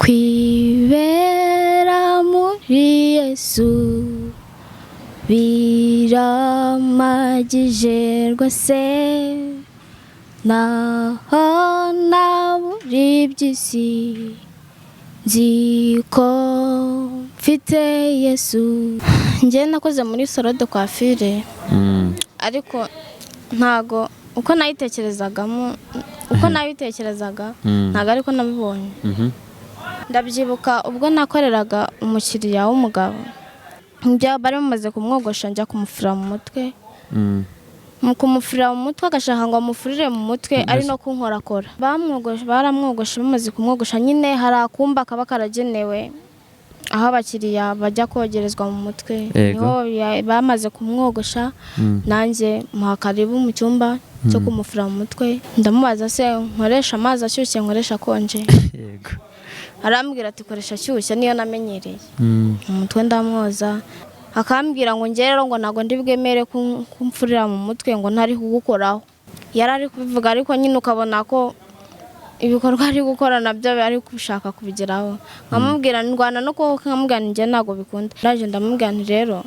kwibera muri Yesu biramagije rwose naho naburi by'isi nzi ko mfite Yesu. Njye nakoze muri salon de coiffure ariko ntago uko nayitekerezagamo ntago ariko nabibonye. Ndabyibuka ubwo nakoreraga umukiriya w'umugabo njya bari bamaze kumwogosha njya kumufura mu mutwe mu kumufura mu mutwe agashaka ngo amufurire mu mutwe ari no kunkorakora. Baramwogosha bamaze kumwogosha nyine hari akumba kaba karagenewe aho abakiriya bajya kogerezwa mu mutwe. Niho bamaze kumwogosha nanjye muha karibu mu cyumba cyo kumufura mu mutwe. Ndamubaza se nkoresha amazi ashyushye nkoresha konje? Yego. Arambwira ati koresha ashyushye niyo namenyereye. Umutwe ndamwoza akambwira ngo nge rero ngo nago ndibwemere kumfurira mu mutwe ngo ntari kugukoraho. Yarari kubivuga ariko nyine ukabona ko ibikorwa ari gukora nabyo ari kushaka kubigeraho. Nkamubwira ndwana no ko nkamubwira nge nago bikunda. Ndaje ndamubwira nti rero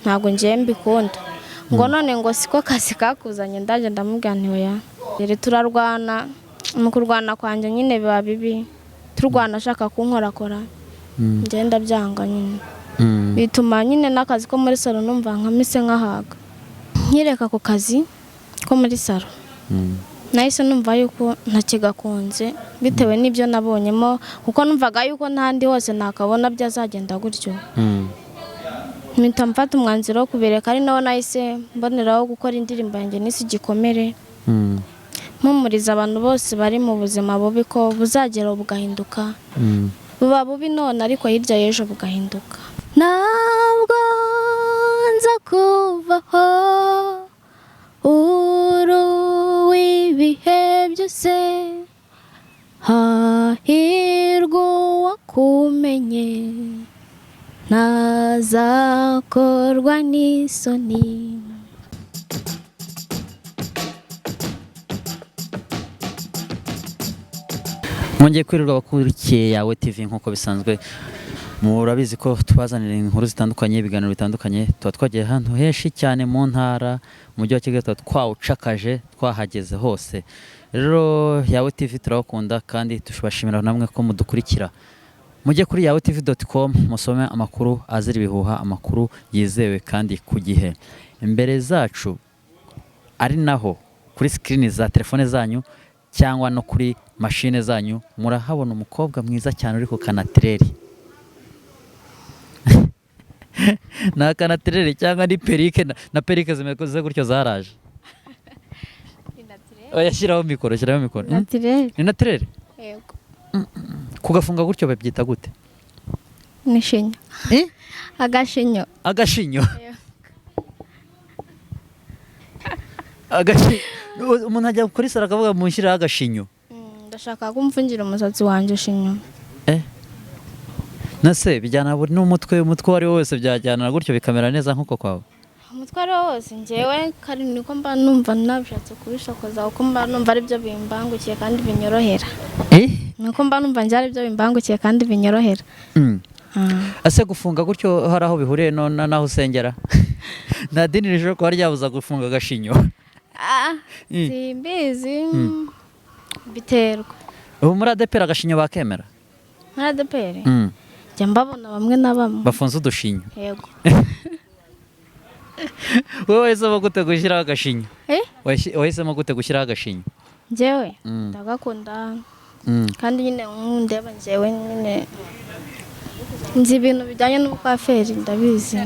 ntago nge mbikunda. Ngo none ngo siko kazi kakuzanye. Ndaje ndamubwira nti oya. Rero turarwana mu kurwana kwanje nyine biba bibi. Turwana ashaka kunkorakora. Nge ndabyanga nyine. Bituma nyine n'akazi ko muri salon numva nkamise nkahaga. Nkireka ku kazi ko muri salon nahise numva yuko ntakigakunze bitewe n'ibyo nabonyemo kuko numvaga yuko ntandi hose nakabona byazagenda gutyo. Mpita mfata umwanzuro wo kubireka ari naho nahise mboneraho gukora indirimbo yanjye n'isi gikomere mpumuriza abantu bose bari mu buzima bubi ko buzagera bugahinduka. Buba bubi none ariko hirya y'ejo bugahinduka. Ntabwo nza kuvaho uruwibihe byose hahirwa uwakumenye ntazakorwa n'isoni. Mwongeye kwirirwa bakurikiye Yawe TV nk'uko bisanzwe. Murabizi ko tubazanira inkuru zitandukanye, ibiganiro bitandukanye. Tuba twagiye ahantu henshi cyane mu ntara, umujyi wa Kigali twawucakaje, twahageze hose. Rero Yawe TV turabakunda kandi tubashimira namwe ko mudukurikira. Mujye kuri yawetv.com musome amakuru azira ibihuha, amakuru yizewe kandi ku gihe. Imbere zacu ari naho kuri screen za telefone zanyu cyangwa no kuri machine zanyu murahabona umukobwa mwiza cyane uri ku kanatireri. Na kanatireri cyangwa ni perike na perike zimekoze gutyo zaraje. Oya shiraho mikoro. Natireri. Ni natireri? Yego. Kugafunga gutyo babyita gute? Ni shinyo. Agashinyo. Agashinyo. Agashinyo. Umuntu ajya kuri sara akavuga munshyira agashinyo. Ndashaka kumfungira umusatsi wanje shinyo. Nase bijyana buri n'umutwe wari wose byajyana gutyo bikamera neza nkuko kwawe. Umutwe wose njewe kari niko mba numva nabishatse kubishakoza uko mba numva ari byo bimbangukiye kandi binyorohera. Nuko mba numva njye ari byo bimbangukiye kandi binyorohera. Ase gufunga gutyo hari aho bihuriye naho usengera. Nta dini rije ko ryabuza gufunga agashinyo. Simbizi biterwa. Ubu muri ADPR agashinyo bakemera? Muri ADPR? Jya mbabona bamwe na bamwe bafunze udushinyo. Yego. Wowe wahisemo gute gushyiraho agashinyo? Wahisemo gute gushyiraho agashinyo? Njyewe ndagakunda kandi nyine ndeba njyewe nyine nzi ibintu bijyanye n'ubukwaferi ndabizi.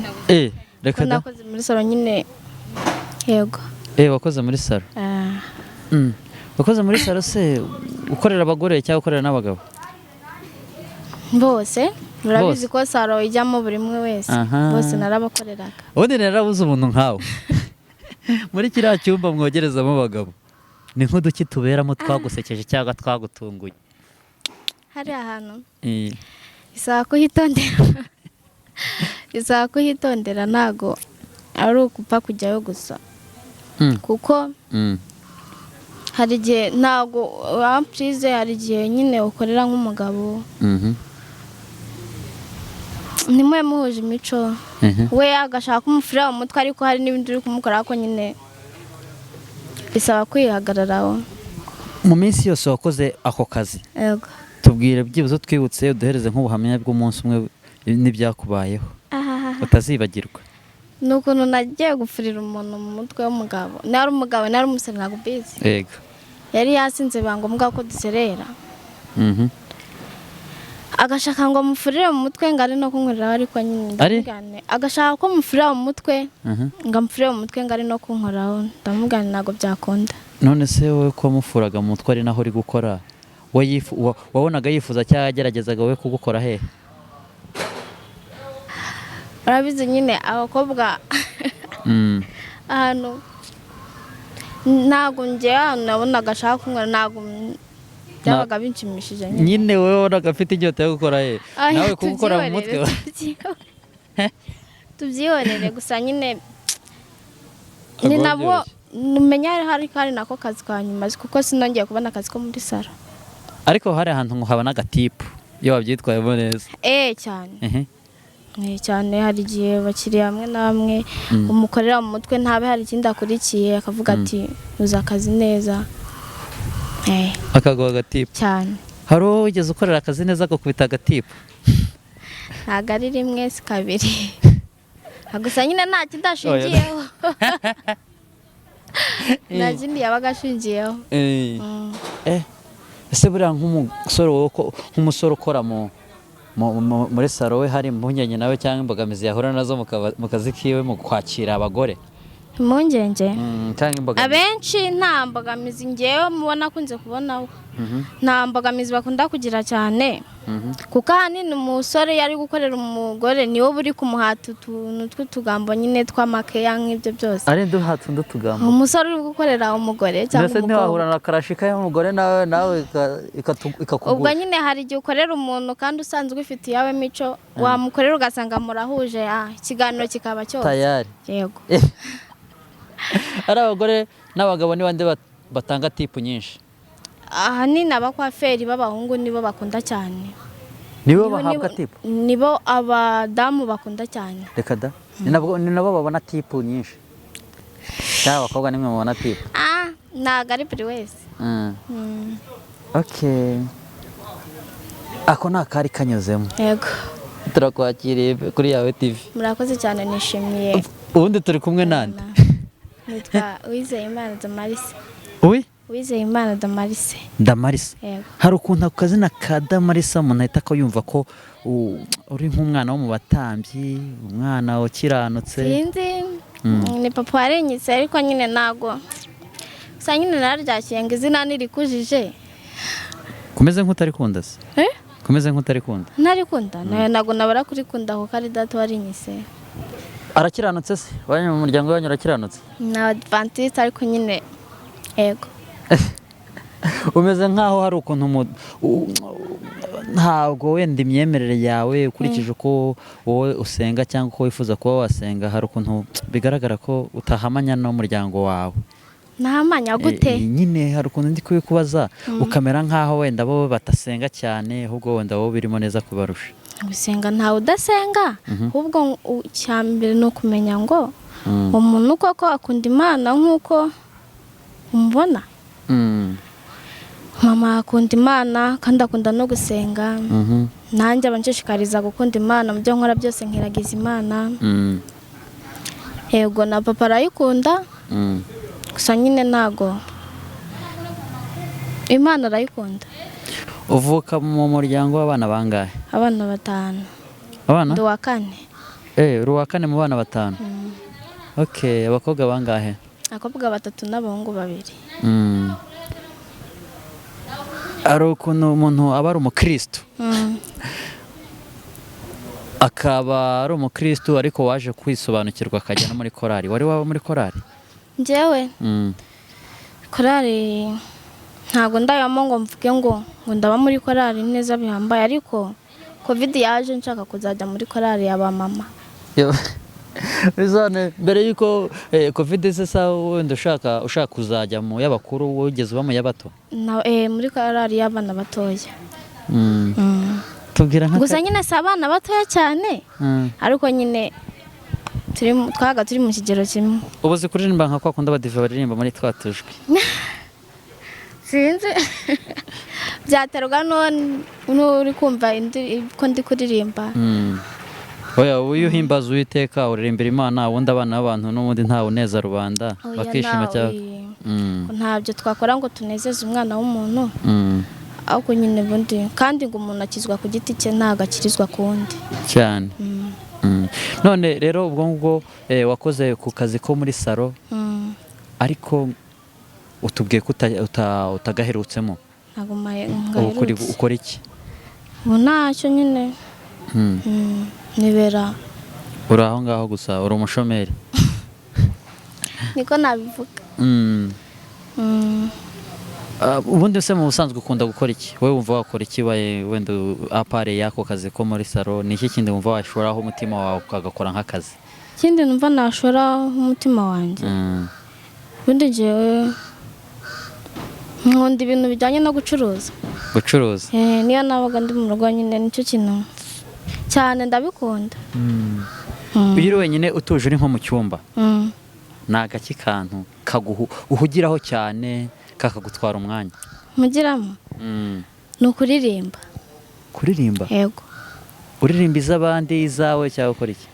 Reka nakoze muri salon nyine. Yego. Wakoze muri salon? Wakoze muri salon se ukorera abagore cyangwa ukorera n'abagabo? Bose. Urabizi ko salon ijyamo buri mwe wese. Bose narabakoreraga. Ubundi narabuze umuntu nkawe. Muri kiriya cyumba mwogerezamo abagabo. Ni nk'uduki tuberamo twagusekeje cyangwa twagutunguye. Hari ahantu. Isaba kuhitondera ntago ari ukupfa kujyayo gusa. Kuko hari igihe ntabwo wampurize, hari igihe nyine ukorera nk'umugabo ntimwe muhuje imico, we agashaka kumufurira mu mutwe ariko hari n'ibindi uri kumukora ko nyine bisaba kwihagararaho. Mu minsi yose wakoze ako kazi, yego, tubwire byibuze twibutse uduhereze nk'ubuhamya bw'umunsi umwe n'ibyakubayeho utazibagirwa. ni ukuntu nagiye gufurira umuntu mu mutwe w'umugabo, nari umugabo nari umusore ntabwo ubizi, yego, yari yasinze biba ngombwa ko duserera, agashaka ngo mufurire mu mutwe ngo ari no kunkorera ariko nyine ndamugane, agashaka ko mufurira mu mutwe ngo amufurire mu mutwe ngo ari no kunkoraho, ndamugane ntabwo byakunda. None se wowe ko mufuraga mu mutwe ari naho uri gukora, wabonaga yifuza cyangwa yageragezaga we kugukora hehe? Urabizi nyine abakobwa ahantu ntabwo njye ahantu nabonaga ashaka kunkora ntabwo byabaga binshimishije nyine wowe wabonaga afite inyota yo gukora hehe nawe kugukora mu mutwe? Tubyihorere gusa nyine ni nabo numenya hari nako kazi ka nyuma kuko sinongeye kubona akazi ko muri salo. Ariko hari ahantu ngo habona agatipu iyo wabyitwayemo neza. Cyane cyane, hari igihe bakiriya hamwe na bamwe umukorera mu mutwe ntabe hari ikindi akurikiye akavuga ati uza akazi neza, akaguha agatipu cyane. Hari uwo wigeze ukorera akazi neza agakubita agatipu? Ntabwo ari rimwe si kabiri, gusa nyine nta kidashingiyeho, nta kindi yabaga ashingiyeho. Ese buriya nk'umusore ukora muri salo we hari impungenge nawe cyangwa imbogamizi yahura nazo mu kazi kiwe mu kwakira abagore? Impungenge cyangwa imbogamizi? Abenshi nta mbogamizi ngewe mubona kunze kubonaho, nta mbogamizi bakunda kugira cyane, kuko ahanini umusore yari gukorera umugore niwe buri kumuhata utuntu tw'utugambo nyine tw'amakeya nk'ibyo byose. Ari duhata utugambo? Umusore uri gukorera umugore cyangwa umukobwa. Mbese ntiwahura na karashika y'umugore nawe ikakugura? Ubwo nyine hari igihe ukorera umuntu kandi usanzwe ufite iyawe mico, wamukorera ugasanga murahuje, ikiganiro kikaba cyose tayari. Yego. Ari abagore n'abagabo ni bande batanga tipu nyinshi? Ahanini abakwaferi b'abahungu nibo bakunda cyane. Nibo bahabwa tipu? Nibo abadamu bakunda cyane. Reka da, ni nabo babona tipu nyinshi cyangwa abakobwa nimwe mubona tipu? Ntabwo ari buri wese. Ako ni akari kanyuzemo. Yego, turakwakiriye kuri yawe TV. Murakoze cyane, nishimiye. Ubundi turi kumwe nande? Nitwa Uwizeyimana Damarise. Uwizeyimana Damarise. Damarise. Hari ukuntu ako kazina ka Damarise umuntu ahita akayumva ko uri nk'umwana wo mu batambyi, umwana ukiranutse. Sinzi, ni papa warenyitse ariko nyine ntago gusa nyine nararyakiye ngo izina nirikujije. Kumeze nk'utarikunda se? Kumeze nk'utarikunda? Ntarikunda, ntago nabara kurikunda kuko ari data warinyise. Arakiranutse se? Wanyu mu muryango wanyu arakiranutse? Na Adventiste ariko nyine yego. Umeze nkaho hari ukuntu ntabwo wenda imyemerere yawe ukurikije uko wowe usenga cyangwa uko wifuza kuba wasenga, hari ukuntu bigaragara ko utahamanya n'umuryango wawe. Nahamanya gute? Nyine hari ukuntu ndi kubikubaza ukamera nkaho wenda bo batasenga cyane ahubwo wenda wowe birimo neza kubarusha. Gusenga ntawe udasenga, ahubwo cyambere no kumenya ngo umuntu koko akunda Imana nkuko umubona. Mama akunda Imana kandi akunda no gusenga. Nanjye abanshishikariza gukunda Imana mu byo nkora byose nkiragiza Imana. Yego, na papa arayikunda. Gusa nyine ntago Imana arayikunda. Uvuka mu muryango w'abana bangahe? Abana 5. Abana? Ndi wa 4. Uri wa 4 mu bana 5. Abakobwa bangahe? Abakobwa 3 n'abahungu 2. Ari ukuntu umuntu aba ari umukristo, akaba ari umukristo ariko waje kwisobanukirwa akajya no muri korari. Wari waba muri korari? Njyewe korari ntabwo ndayamo ngo mvuge ngo ndaba muri korari neza bihambaye, ariko covid yaje nshaka kuzajya muri korari y'abamama. bizane mbere yuko covid sasa wenda ushaka kuzajya mu y'abakuru wogeze uba mu y'abato muri karari y'abana batoya. tubwira nka gusa nyine si abana batoya cyane ariko nyine turi mu kigero kimwe. ubuze kuririmba nka kwa kundi abadive baririmba muri twatujwe sinzi byaterwa n'uri kumva ko ndi kuririmba. oya uyu himbaza Uwiteka uririmbira Imana wundi abana b'abantu n'ubundi ntawe uneza rubanda bakishima cyane. ntabyo twakora ngo tunezeze umwana w'umuntu ahubwo nyine bundi kandi ngo umuntu akizwa ku giti cye ntago akirizwa ku wundi cyane. none rero ubwo ngubwo wakoze ku kazi ko muri salo ariko utubwiye ko utagaherutsemo ntago ukora iki? ubu ntacyo nyine nibera uri aho ngaho gusa uri umushomeri niko nabivuga. ubundi se mu busanzwe ukunda gukora iki? wowe wumva wakora iki wenda apare y'ako kazi ko muri salo ni iki kindi wumva washoraho umutima wawe ukagakora nk'akazi? ikindi numva nashoraho umutima wanjye ubundi njyewe nkunda ibintu bijyanye no gucuruza. niyo nabaga ndi mu rugo nyine nicyo kintu cyane ndabikunda. iyo uri wenyine utuje uri nko mu cyumba ni agaki kantu uhugiraho cyane kakagutwara umwanya? mugiramo ni ukuririmba. kuririmba? yego. uririmba iz'abandi izawe cyangwa ukora iki?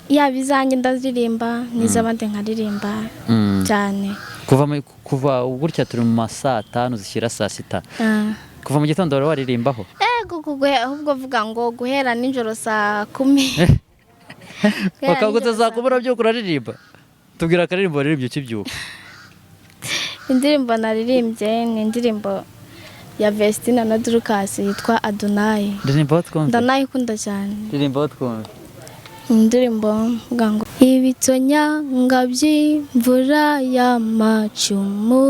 yaba izanjye ndaziririmba n'iz'abandi nkaririmba cyane. kuva gutya turi mu ma saa 5 zishyira saa 6 kuva mu gitondo wari waririmbaho? ahubwo vuga ngo guhera nijoro saa 10 bakagutse saa 10 urabyuka uraririmba? tubwira akaririmbo waririmbye ukibyuka. indirimbo naririmbye ni indirimbo ya Vestina na Drukas yitwa Adonai. ndanayikunda cyane. ndirimbo twumve. indirimbo mvuga ngo ibitonyanga by'imvura y'amacumu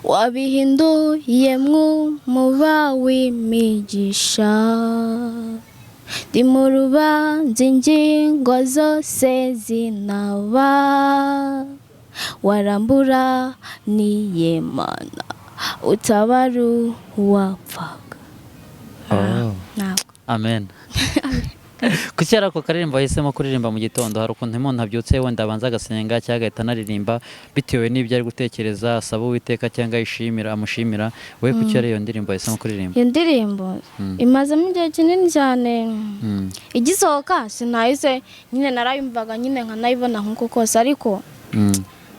wabihinduye mw'umuba w'imigisha ndi mu rubanza ingingo zose zinaba warambura niyemana utabaru wapfaga. amen. kuki ari ako karirimbo wahisemo kuririmba mu gitondo? hari ukuntu umuntu abyutse wenda abanza agasenga cyangwa agahita anaririmba bitewe n'ibyo ari gutekereza asaba Uwiteka cyangwa amushimira. wowe kuki ari iyo ndirimbo wahisemo kuririmba? iyo ndirimbo imazemo igihe kinini cyane. igisohoka sinahise nyine narayumvaga nyine nkanayibona nk'uko kose ariko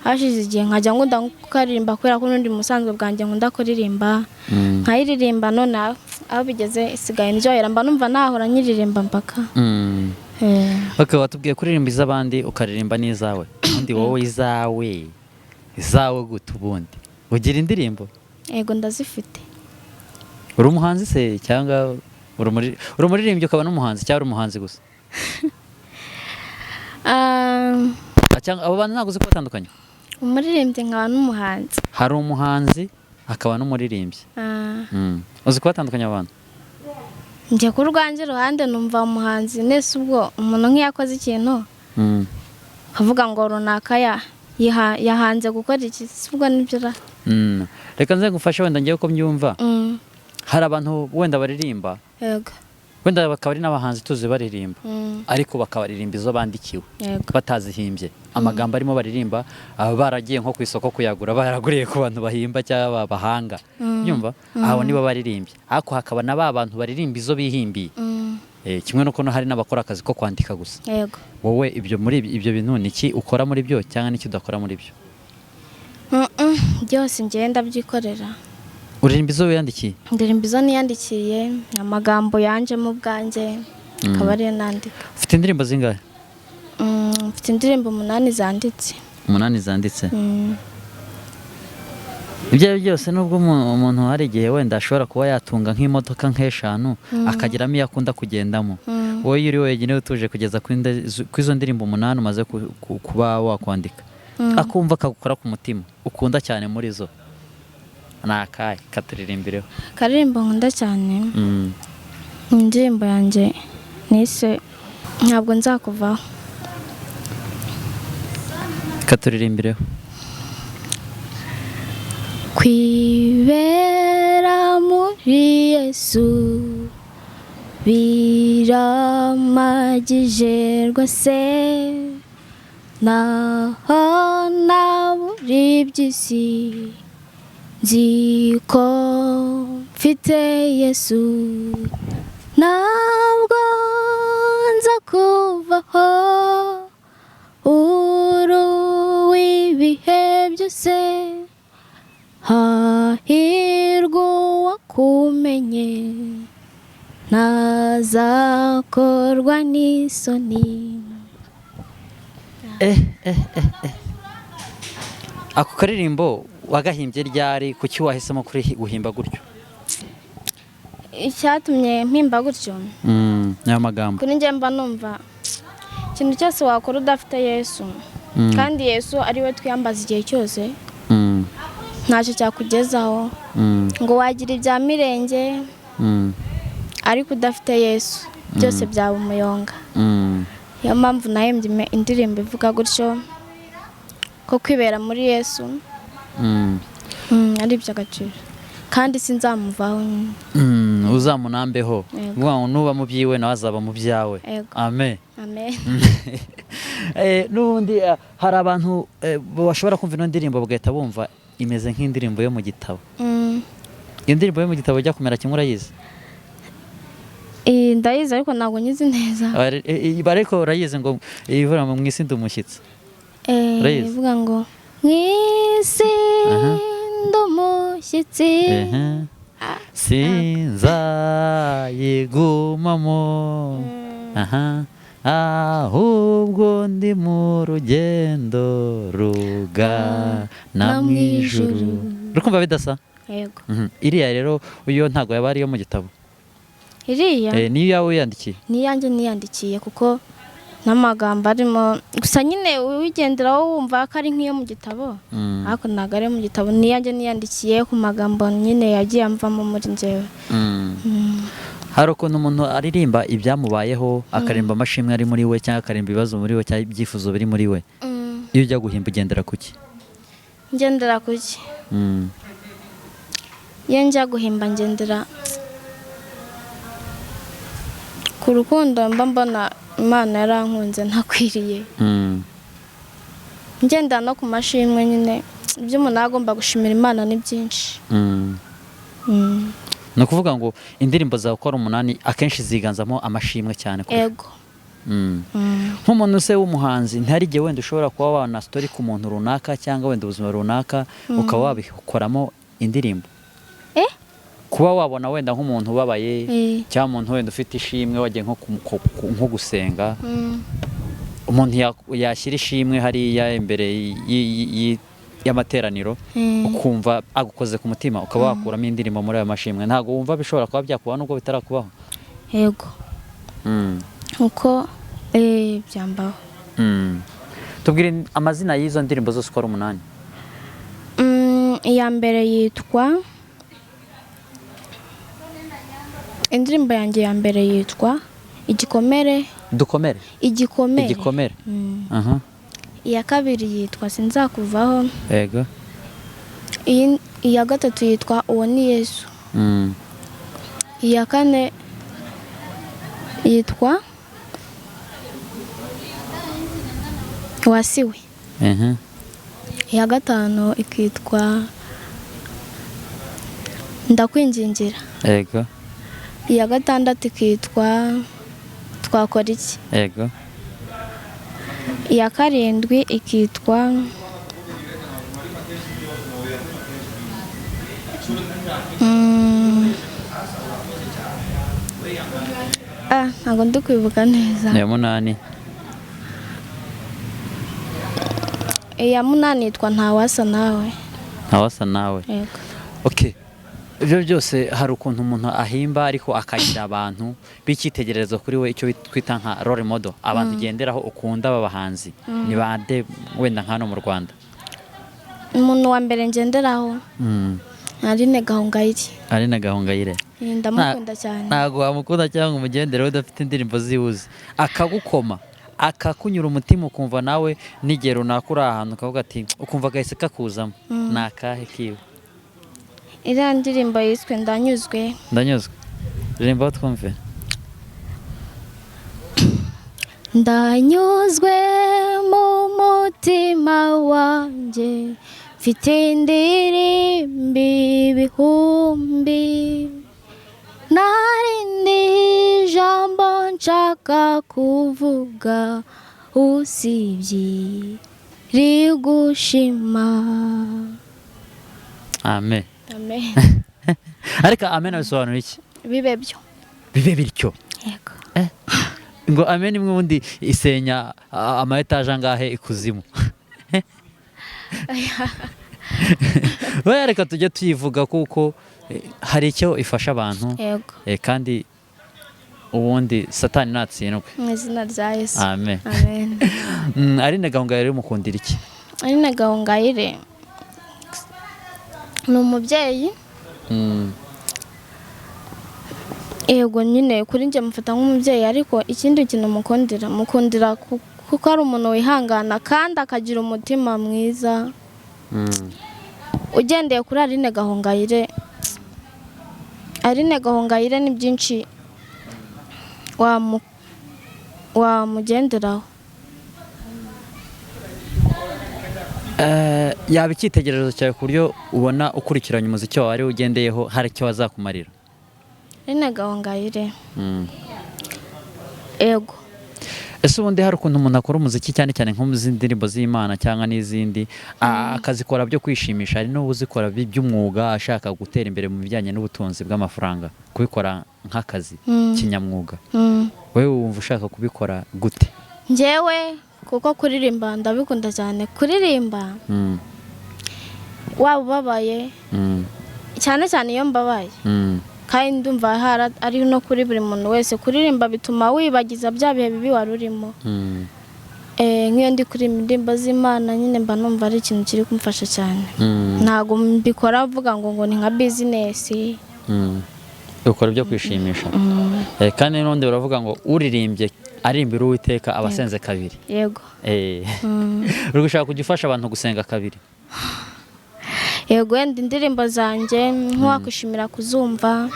hashize igihe nkajya nkunda kukaririmba kubera ko n'undi musanzwe bwanjye nkunda kuririmba nkayiririmba none aho bigeze isigaye ndyohera mba numva nahora nyiririmba mpaka. watubwiye kuririmba iz'abandi ukaririmba n'izawe ubundi wowe izawe gute ubundi ugira indirimbo? yego ndazifite. uri umuhanzi se cyangwa uri umuririmbyi ukaba n'umuhanzi cyangwa uri umuhanzi gusa? abo bantu ntabwo uzi ko batandukanye? umuririmbyi nkaba n'umuhanzi. hari umuhanzi akaba n'umuririmbyi. uzi ko batandukanye abantu? njye ku rwanjye ruhande numva umuhanzi nese ubwo umuntu nk'iyakoze ikintu akavuga ngo runaka yahanze gukora iki ubwo nibyo ra. reka nze ngufashe wenda ngiye ko mbyumva. hari abantu wenda baririmba wenda bakaba ari n'abahanzi tuzi baririmba ariko bakabaririmba izo bandikiwe batazihimbye amagambo arimo baririmba baragiye nko ku isoko kuyagura baraguriye ku bantu bahimba cyangwa bahanga nyumva abo nibo baririmbye ariko hakaba na ba bantu baririmba izo bihimbiye kimwe nuko hari n'abakora akazi ko kwandika gusa. wowe ibyo muri ibyo bintu niki ukora muri byo cyangwa niki udakora muri byo? byose ngenda byikorera. uririmba izo wiyandikiye? ndirimba izo niyandikiye amagambo yanje mu bwanjye akaba ariyo nandika. ufite indirimbo zingahe? mfite indirimbo 8 zanditse. 8 zanditse? ibyo byose nubwo umuntu hari igihe wenda ashobora kuba yatunga nk'imodoka nk'eshanu akagiramo iyo akunda kugendamo. wowe uri wenyine utuje kugeza ku izo ndirimbo 8 umaze kuba wakwandika akumva kagukora ku mutima ukunda cyane muri zo nakaye katuririmbireho? karirimbo nkunda cyane indirimbo yanjye nise ntabwo nzakuvaho. Katuririmbire. Kwibera muri Yesu biramagije rwose, naho naburi by'isi nzi ko mfite Yesu, ntabwo nza kuvaho uruw'ibihe byose, hahirwa uwakumenye ntazakorwa n'isoni. Ako karirimbo wagahimbye ryari, kuki wahisemo guhimba gutyo? Icyatumye mpimba gutyo, n'ayo magambo, kuri njye mba numva ikintu cyose wakora udafite Yesu, kandi Yesu ari we twiyambaza igihe cyose, ntacyo cyakugezaho. ngo wagira ibya mirenge ariko udafite Yesu byose byaba umuyonga. Niyo mpamvu nahembye indirimbo ivuga gutyo ko kwibera muri Yesu ari iby'agaciro kandi sinzamuvaho. uzamunambeho, nuba mu byiwe nawe azaba mu byawe. Amen. N'ubundi hari abantu bashobora kumva ino ndirimbo bagahita bumva imeze nk'indirimbo yo mu gitabo. Iyo ndirimbo yo mu gitabo ijya kumera kimwe, urayizi? Ndayizi ariko ntabwo nyizi neza. Ariko urayizi ngo ivuga mu isi ndi umushyitsi? Ivuga ngo mwisi ndi umushyitsi sinzayigumamo, ahubwo ndi mu rugendo rugana mu ijuru. Urikumva bidasa? Yego. Iriya rero uyo ntago yaba ari yo mu gitabo. Iriya niyo yawe yandikiye? Niyanjye niyandikiye kuko n'amagambo arimo gusa nyine wigenderaho wumva ko ari nk'iyo mu gitabo, ariko ntabwo ari mu gitabo. Niyanjye niyandikiye ku magambo nyine yagiye amvamo muri njyewe. Hari ukuntu umuntu aririmba ibyamubayeho, akaririmba amashimwe ari muri we, cyangwa akaririmba ibibazo muri we, cyangwa ibyifuzo biri muri we. Iyo ujya guhimba ugendera kuki? Ngendera kuki? Iyo njya guhimba ngendera ku rukundo mba mbona Imana yarankunze ntakwiriye. Ngenda no ku mashimwe nyine, ibyo umuntu agomba gushimira Imana ni byinshi. Ni ukuvuga ngo indirimbo zawe uko ari 8 akenshi ziganzamo amashimwe cyane. Yego. Nk'umuntu se w'umuhanzi, ntihari igihe wenda ushobora kuba wabona story ku muntu runaka cyangwa wenda ubuzima runaka ukaba wabikoramo indirimbo? Kuba wabona wenda nk'umuntu ubabaye cyangwa umuntu wenda ufite ishimwe wagiye nko gusenga, umuntu yashyira ishimwe hariya imbere y'amateraniro, ukumva agukoze ku mutima, ukaba wakuramo indirimbo muri ayo mashimwe. Ntabwo wumva bishobora kuba byakubaho nubwo bitarakubaho? Yego. Uko byambaho. Tubwire amazina y'izo ndirimbo zose uko ari 8. Iya mbere yitwa, indirimbo yanjye ya mbere yitwa Igikomere. Dukomere? Igikomere. Iya kabiri yitwa Sinzakuvaho. Yego. Iya gatatu yitwa Uwo ni Yesu. Iya kane yitwa Wasiwe. Iya gatanu ikitwa Ndakwingingira. Yego. Iya gatandatu ikitwa Twakora iki. Yego. Iya karindwi ikitwa ntabwo ndi kwibuka neza. Iya 8. Iya 8 yitwa Ntawasa nawe. Ntawasa nawe. Yego. Okay. Ibyo byose hari ukuntu umuntu ahimba ariko akagira abantu b'icyitegererezo kuri we, icyo twita nka role model, abantu ugenderaho ukunda b'abahanzi. Ni bande wenda nkano mu Rwanda? Umuntu wa mbere ngenderaho Aline Gahongayire. Aline Gahongayire. Ndamukunda cyane. Ntago wamukunda cyangwa umugendere udafite indirimbo ziwuzi akagukoma akakunyura umutima ukumva nawe nigero runaka uri ahantu ukavuga ati ukumva gahise kakuzamo ni akahe kiwe? Iriya ndirimbo yiswe Ndanyuzwe. Ririmba twumve. Ndanyuzwe mu mutima wanjye mfite indirimbo ibihumbi, narindi jambo nshaka kuvuga usibye rigushima. Amen. Amen. Ariko amen bisobanura iki? Bibe byo. Bibe bityo. Yego. Ngo amen imwe ubundi isenya ama etaje angahe ikuzimu. Reka tujye tuyivuga kuko hari icyo ifasha abantu. Yego. Kandi ubundi satani natsindwe. Mu izina rya Yesu. Amen. Amen. Aline Gahongayire umukundira iki? Aline Gahongayire ni umubyeyi. Yego nyine kuri njye mufata nk'umubyeyi, ariko ikindi kintu mukundira kuko ari umuntu wihangana kandi akagira umutima mwiza. Ugendeye kuri Aline Gahongayire ni byinshi wamugenderaho. Yaba icyitegererezo cyawe ku buryo ubona ukurikiranye umuziki wawe ari ugendeyeho hari icyo wazakumarira? Aline Gahongayire. Yego. Ese ubundi hari ukuntu umuntu akora umuziki cyane cyane nko mu zindi ndirimbo z'Imana cyangwa n'izindi akazikora byo kwishimisha, hari n'ubuzikora by'umwuga ashaka gutera imbere mu bijyanye n'ubutunzi bw'amafaranga, kubikora nk'akazi kinyamwuga? Wowe wumva ushaka kubikora gute? Njyewe kuko kuririmba ndabikunda cyane. Kuririmba waba ubabaye cyane cyane iyo mbabaye, kandi ndumva ari no kuri buri muntu wese. Kuririmba bituma wibagiza bya bihe bibi wari urimo. Nk'iyo ndi kuririmba indirimbo z'Imana nyine mba numva ari ikintu kiri kumfasha cyane. Ntago mbikora mvuga ngo ni nka bizinesi. Ukora ibyo kwishimisha. Kandi n'undi baravuga ngo uririmbye arimbira Uwiteka abasenze kabiri. Yego. Uri gushaka kujya ufasha abantu gusenga kabiri? Yego, wenda indirimbo zanjye nk'uwakwishimira kuzumva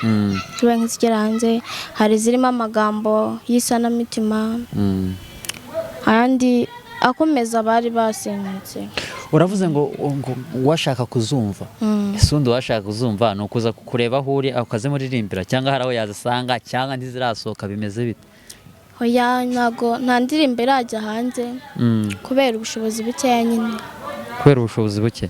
tuba nk'izigera hanze, hari zirimo amagambo y'isanamitima, ayandi akomeza abari basenyutse. Uravuze ngo washaka kuzumva. Ese undi washaka kuzumva ni ukuza kureba aho uri ukazimuririmbira, cyangwa hari aho yazasanga cyangwa ntizirasohoka bimeze bite? Oya, nta ndirimbo irajya hanze kubera ubushobozi bukeya nyine. Kubera ubushobozi buke?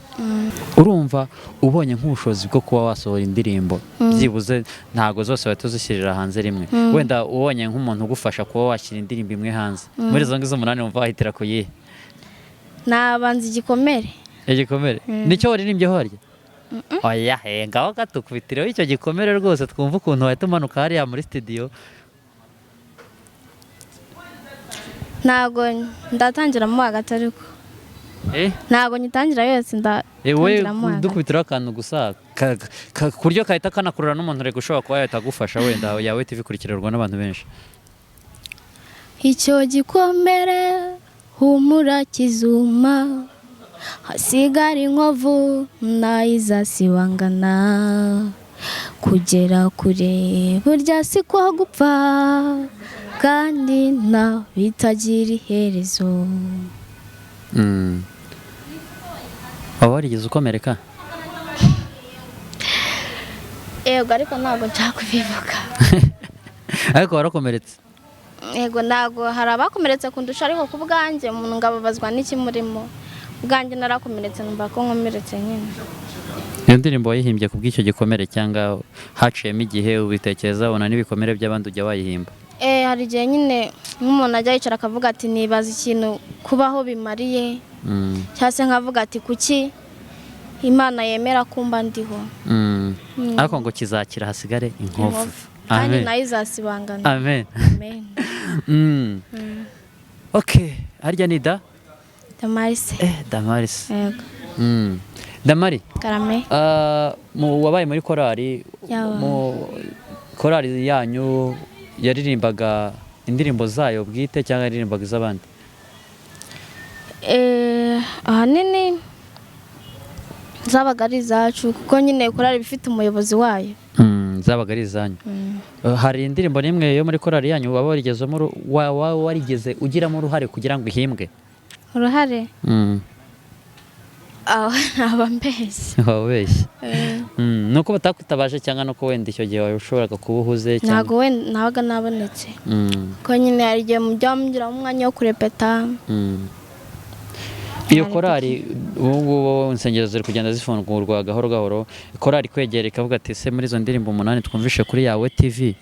Urumva ubonye nk'ubushobozi bwo kuba wasohora indirimbo byibuze ntago zose wahita uzishyirira hanze rimwe, wenda ubonye nk'umuntu ugufasha kuba washyira indirimbo imwe hanze, muri izo ngizo umunani wumva wahitira ku yihe? Nabanza Igikomere. Igikomere nicyo waririmbyeho harya? Oya, ngaho gatukubitireho icyo Gikomere rwose twumva ukuntu wahita umanuka hariya muri studio. Ntago ndatangira mu hagati ariko. Ntago nyitangira yose ndatangira mu hagati. Dukubitiraho akantu gusa kuryo kahita kanakurura n'umuntu uri gushobora kuba yahita agufasha, wenda yawe TV ikurikirwa n'abantu benshi. Icyo gikomere humura kizuma, hasigara inkovu ntayizasibangana, kugera kure burya si kwa gupfa kandi nta bitagira iherezo. Waba warigeze ukomereka? Yego, ariko ntabwo nshaka kubivuga. Ariko warakomeretse? Yego, ntabwo hari abakomeretse kundusha, ariko ku bwanjye umuntu ngababazwa n'ikimurimo. Ubwanjye narakomeretse numva ko nkomeretse nyine. Iyo ndirimbo wayihimbye ku bw'icyo gikomere cyangwa haciyemo igihe ubitekereza ubona n'ibikomere by'abandi ujya wayihimba? Hari igihe nyine nk'umuntu ajya yicara akavuga ati nibaza ikintu kubaho bimariye, cyangwa se nkavuga ati kuki Imana yemera kumba ndiho. Ariko ngo kizakira hasigare inkovu. Kandi nayo izasibangana. Amen. Okay, harya ni Damaris. Yego. Damari karame wabaye muri korali mu korali yanyu yaririmbaga indirimbo zayo bwite cyangwa yaririmbaga iz'abandi? ahanini zabaga ari izacu kuko nyine korali bifite umuyobozi wayo. Zabaga ari izanyu. Hari indirimbo n'imwe yo muri korali yanyu waba warigeze ugiramo uruhare kugira ngo ihimbwe? Uruhare aba mbeshye. Wabeshye. Nuko batakwitabaje cyangwa nuko wenda icyo gihe washoboraga kuba uhuze cyangwa? Ntago wenda nabaga nabonetse ko nyine hari igihe mugira umwanya wo kurepeta. Iyo korali ubu ngubu insengero ziri kugenda zifungurwa gahoro gahoro, korali kwegera ikavuga ati ese muri izo ndirimbo 8 twumvishe kuri yawe TV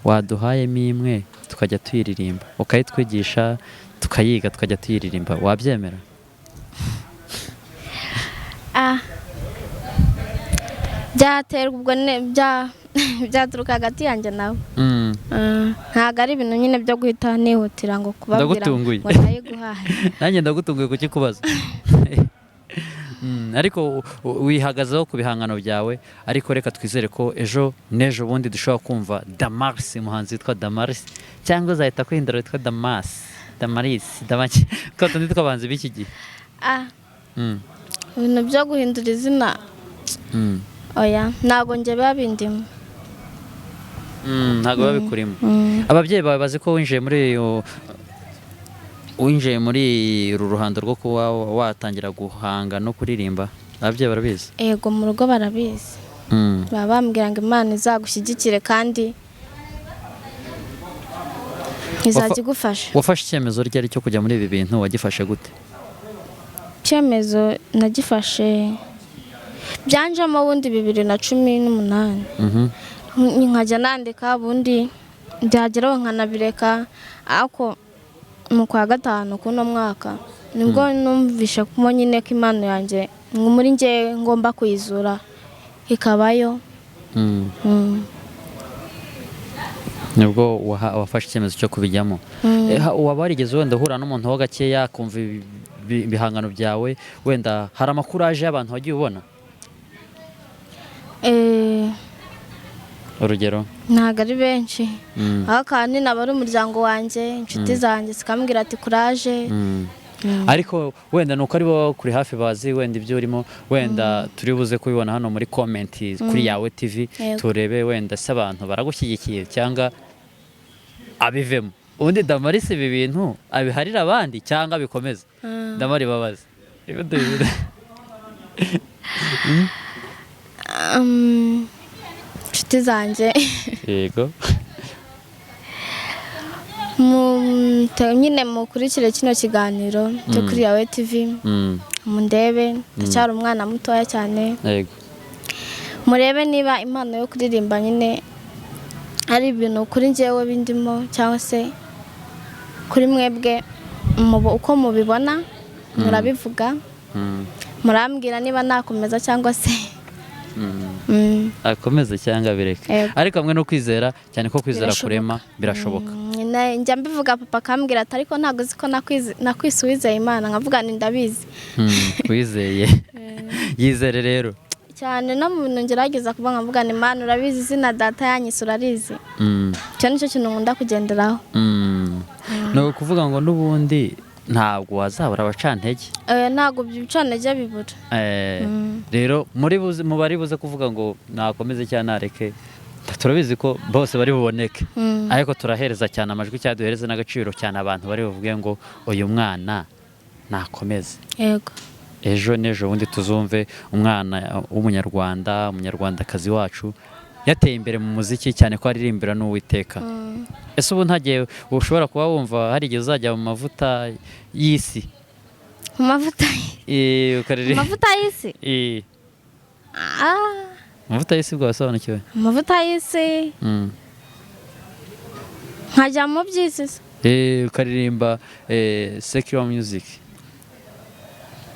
waduhayemo imwe tukajya tuyiririmba ukayitwigisha tukayiga tukajya tuyiririmba, wabyemera? Byaterwa ubwo byaturuka hagati yanjye nawe. Ntabwo ari ibintu nyine byo guhita nihutira ngo kubabwira ngo ndayiguhaye. Nanjye ndagutunguye kuki kubaza. Ariko wihagazeho ku bihangano byawe, ariko reka twizere ko ejo n'ejo bundi dushobora kumva Damaris, umuhanzi witwa Damaris, cyangwa uzahita kwihindura witwa Damaris ko tundi twabanze b'iki gihe. Ibintu byo guhindura izina oya ntabwo njye biba bindimo. Ntabwo biba bikurimo. Ababyeyi bawe bazi ko winjiye muri uru ruhando rwo kuba watangira guhanga no kuririmba? Ababyeyi barabizi? Yego, mu rugo barabizi. Baba bambwira ngo Imana izagushyigikire kandi izajya igufasha. Wafashe icyemezo ryari cyo kujya muri ibi bintu, wagifashe gute? Icyemezo nagifashe byanjemo ubundi 2018. Nkajya nandika ubundi byageraho nkanabireka, ariko mu kwa gatanu kuno mwaka nibwo numvisha ko nyine ko Imana yanjye muri njye ngomba kuyizura ikabayo. Nibwo wafashe icyemezo cyo kubijyamo. Waba warigeze wenda uhura n'umuntu ho gakeya kumva ibihangano byawe, wenda hari amakuraje y'abantu wagiye ubona? Urugero? Ntabwo ari benshi, aho kandi naba ari umuryango wanjye, inshuti zanjye zikambwira ati kuraje. Ariko wenda nuko ari bo kuri hafi bazi wenda ibyo urimo, wenda turi buze kubibona hano muri comment kuri yawe TV, turebe wenda se abantu baragushyigikiye cyangwa abivemo. Ubundi Damaris ibi bintu abiharira abandi cyangwa bikomeza? Damari babaze. Inshuti zanjye yego nyine mukurikire kino kiganiro cyo kuri yawe TV, mundebe ndacyari umwana mutoya cyane. Yego, murebe niba impano yo kuririmba nyine ari ibintu kuri njyewe bindimo cyangwa se kuri mwebwe uko mubibona murabivuga, murambwira niba nakomeza cyangwa se akomeze cyangwa bireke. Ariko hamwe no kwizera cyane ko kwizera kurema birashoboka. Njya mbivuga papa akambwira ati ariko ntabwo uzi ko nakwisubiza Imana, nkavuga ni ndabizi. Wizeye yizere rero cyane, no mu bintu ngerageza kuba nkavuga ni Imana urabizi, izina data yanyise urarizi. Cyo nicyo kintu nkunda kugenderaho. No kuvuga ngo n'ubundi ntabwo wazabura abacantege. Ntabwo by'ibicantege bibura. Rero mu bari buze kuvuga ngo nakomeze cyane nareke, turabizi ko bose bari buboneke, ariko turahereza cyane amajwi cyane, duhereze n'agaciro cyane abantu bari buvuge ngo uyu mwana nakomeze. Yego, ejo n'ejo bundi tuzumve umwana w'umunyarwanda, umunyarwandakazi wacu yateye imbere mu muziki cyane ko aririmbira n'Uwiteka. Ese ubu ntagiye ushobora kuba wumva hari igihe uzajya mu mavuta y'isi? Mu mavuta y'isi? Amavuta y'isi bwo wasobanukiwe? Amavuta y'isi nkajya mu by'isi se? Ukaririmba secular music,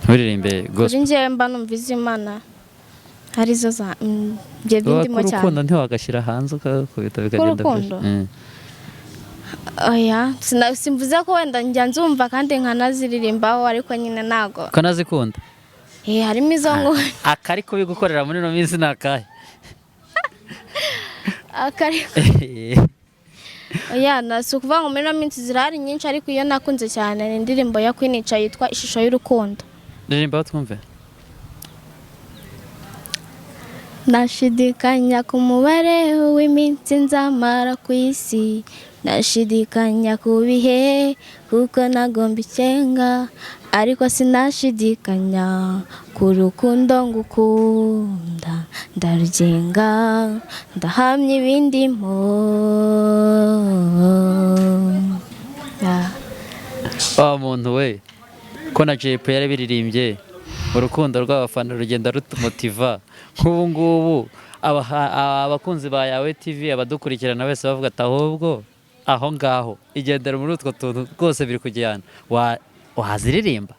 nturirimbe gospel. Kuri njye mba numva iz'Imana arizo bye bindimo cyane. Urukundo ntiwagashyira hanze ukakubita bikagenda byose. Oya, simvuze ko wenda njya nzumva kandi nkanaziririmbaho, ariko nyine ntago. Ukanazikunda? harimo izo nkora. Akari kubigukorera muri no minsi nakahe? Akari. Oya nasi kuvuga ngo muri no minsi zirahari nyinshi ariko iyo nakunze cyane ni indirimbo ya Queen yitwa Ishusho y'urukundo. Ndirimba twumve. Nashidikanya ku mubare w'iminsi nzamara ku isi, nashidikanya ku bihe kuko nagomba icenga, ariko sinashidikanya ku rukundo ngukunda, ndarugenga ndahamya ibindimo. Muntu we ko na JP yari biririmbye urukundo rw'abafana rugenda rutumotiva. Nk'ubu ngubu abakunzi ba Yawe TV abadukurikirana wese bavuga ati ahubwo aho ngaho igendera muri utwo tuntu rwose biri kujyana waziririmba.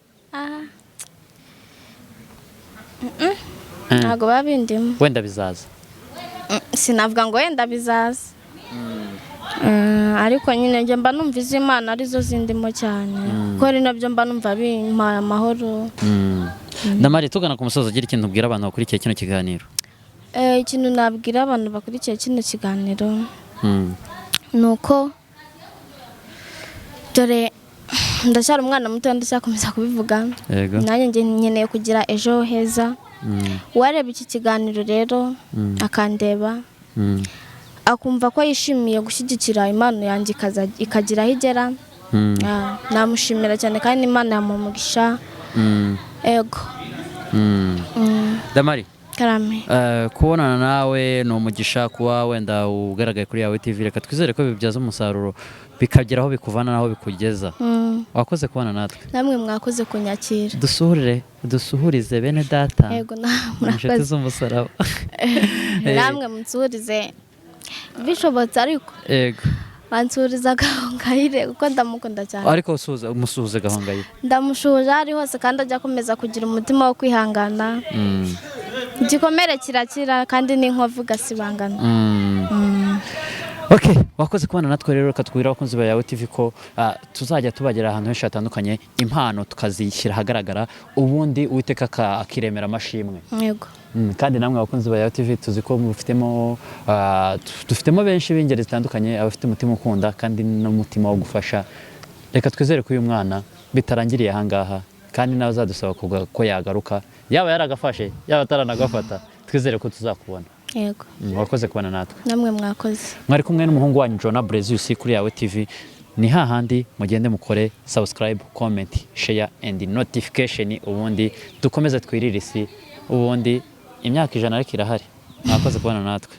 Ntago babindimo. Wenda bizaza. Sinavuga ngo wenda bizaza. Ariko nyine njye mba numva iz'Imana arizo zindimo cyane, kuko ari nabyo mba numva bimpaye amahoro. Ndamari tugana ku musozo ugira ikintu ubwira abantu bakurikiye kino kiganiro. Ikintu nabwira abantu bakurikiye kino kiganiro nuko dore ndacyari umwana muto ndacyakomeza kubivuga, nanjye nkeneye kugira ejo heza. Wareba iki kiganiro rero akandeba akumva ko yishimiye gushyigikira impano yanjye ikagira aho igera, namushimira cyane kandi Imana yamugisha. Ego. Damari karame, kubonana nawe ni umugisha, kuba wenda ugaragaye kuri Yawe TV, reka twizere ko bibyaza umusaruro bikageraho bikuvana naho bikugeza. Wakoze kubana natwe. Namwe mwakoze kunyakira. Dusuhurize bene data. Yego inshuti z'umusaraba. Namwe munsuhurize bishobotse, ariko yego bansuriza Gahongayire kuko ndamukunda cyane. Ariko umusuhuze Gahongayire. Ndamushuje ari hose kandi ajya akomeza kugira umutima wo kwihangana. Igikomere kirakira kandi n'inkovu gasibangana. Okay, wakoze kubana natwe rero, katwira abakunzi ba Yawe TV ko tuzajya tubagera ahantu henshi hatandukanye, impano tukazishyira hagaragara, ubundi Uwiteka akiremera amashimwe. Yego. Kandi namwe abakunzi ba Yawe TV tuzi ko dufitemo benshi b'ingeri zitandukanye, abafite umutima ukunda kandi n'umutima wo gufasha. Reka twizere ko uyu mwana bitarangiriye ahangaha, kandi nawe uzadusaba ko yagaruka, yaba yaragafashe yaba ataranagafata, twizere ko tuzakubona. Yego. Wakoze kubana natwe. Namwe mwakoze. Mwari kumwe n'umuhungu wanyu Jona Brezius kuri Yawe TV. Ni hahandi mugende mukore subscribe, comment, share and notification, ubundi dukomeze twirire isi, ubundi imyaka 100 ariko irahari. Mwakoze kubana natwe.